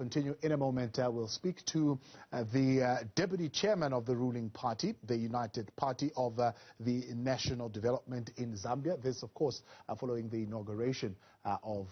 Continue in a moment. We'll speak to the deputy chairman of the ruling party, the United Party of the National Development in Zambia. This, of course, following the inauguration of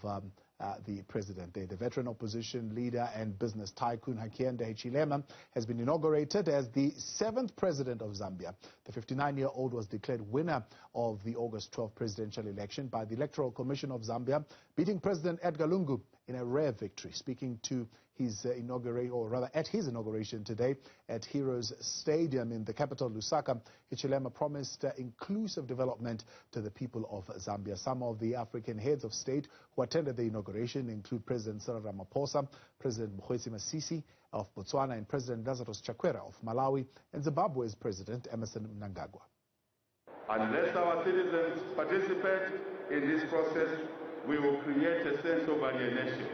the president there. The veteran opposition leader and business tycoon Hakainde Hichilema has been inaugurated as the 7th president of Zambia. The 59-year-old was declared winner of the August 12th presidential election by the Electoral Commission of Zambia, beating President Edgar Lungu in a rare victory. Speaking to his inauguration, or rather at his inauguration today at Heroes Stadium in the capital Lusaka, Hichilema promised inclusive development to the people of Zambia. Some of the African heads of state who attended the inauguration include President Cyril Ramaphosa, President Mokgweetsi Masisi of Botswana, and President Lazarus Chakwera of Malawi, and Zimbabwe's President Emmerson Mnangagwa. Unless our citizens participate in this process, we will create a sense of alienation,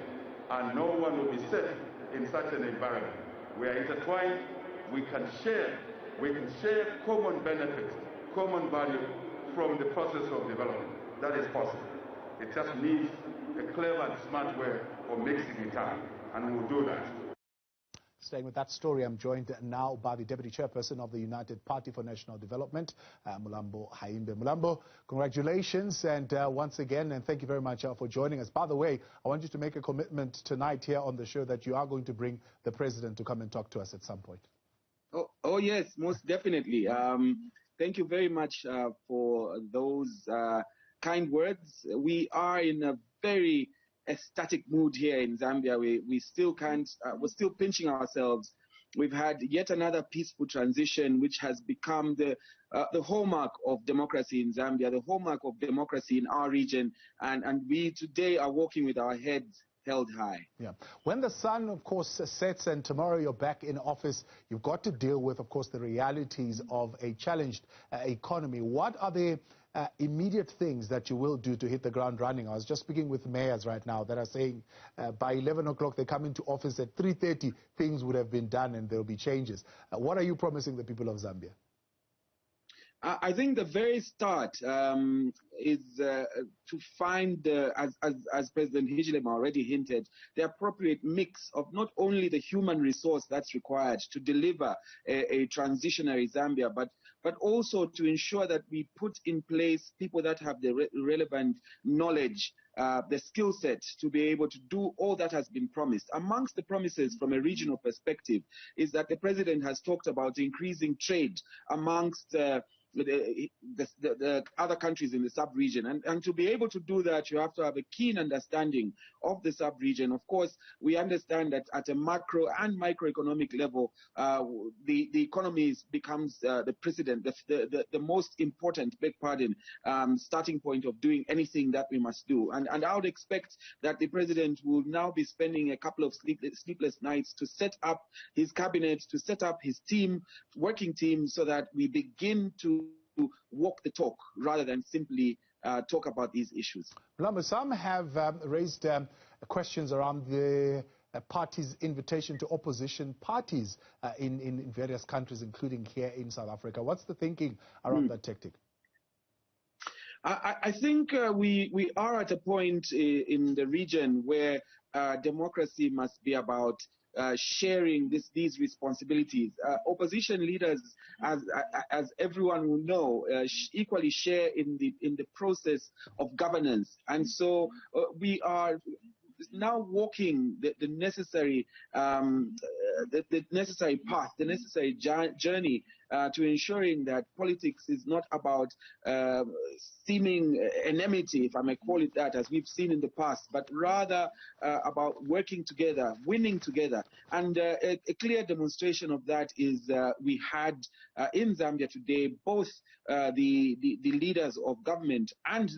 and no one will be safe in such an environment. We are intertwined, we can share common benefits, common value from the process of development. That is possible. It just needs a clever and smart way of mixing it up, and we will do that. Staying with that story, I'm joined now by the Deputy Chairperson of the United Party for National Development, Mulambo Haimbe. Mulambo, congratulations, and once again, and thank you very much for joining us. By the way, I want you to make a commitment tonight here on the show that you are going to bring the President to come and talk to us at some point. Oh yes, most definitely. Thank you very much for those kind words. We are in a very ecstatic mood here in Zambia. We still can't, we're still pinching ourselves. We've had yet another peaceful transition, which has become the hallmark of democracy in Zambia, the hallmark of democracy in our region, and we today are walking with our heads held high. Yeah. When the sun, of course, sets and tomorrow you're back in office, you've got to deal with, of course, the realities of a challenged economy. What are the immediate things that you will do to hit the ground running? I was just speaking with mayors right now that are saying by 11 o'clock they come into office at 3:30, things would have been done and there will be changes. What are you promising the people of Zambia? I think the very start is to find, as President Hichilema already hinted, the appropriate mix of not only the human resource that's required to deliver a transitionary Zambia, but also to ensure that we put in place people that have the relevant knowledge, the skill set to be able to do all that has been promised. Amongst the promises from a regional perspective is that the President has talked about increasing trade amongst the other countries in the sub-region. And to be able to do that, you have to have a keen understanding of the sub-region. Of course, we understand that at a macro and microeconomic level, the economy becomes the precedent, the most important, starting point of doing anything that we must do. And I would expect that the President will now be spending a couple of sleepless nights to set up his cabinet, to set up his team, working team, so that we begin to walk the talk rather than simply talk about these issues. Some have raised questions around the party's invitation to opposition parties in various countries, including here in South Africa. What's the thinking around that tactic? I think we are at a point in the region where democracy must be about sharing these responsibilities. Opposition leaders, as everyone will know, equally share in the process of governance, and so we are now walking the necessary path, the necessary journey to ensuring that politics is not about seeming enmity, if I may call it that, as we've seen in the past, but rather about working together, winning together. And a clear demonstration of that is we had in Zambia today both the leaders of government and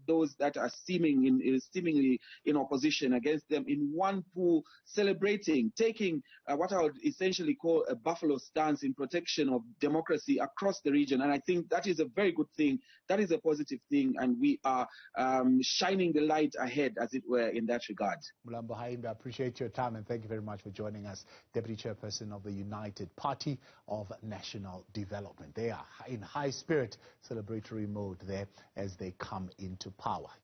those that are seemingly in opposition against them in one pool, celebrating, taking what I would essentially call a buffalo stance in protection of democracy across the region. And I think that is a very good thing. That is a positive thing, and we are shining the light ahead, as it were, in that regard. Mulambo Haimbe, I appreciate your time and thank you very much for joining us, Deputy Chairperson of the United Party of National Development. They are in high spirit, celebratory mode there as they come into power.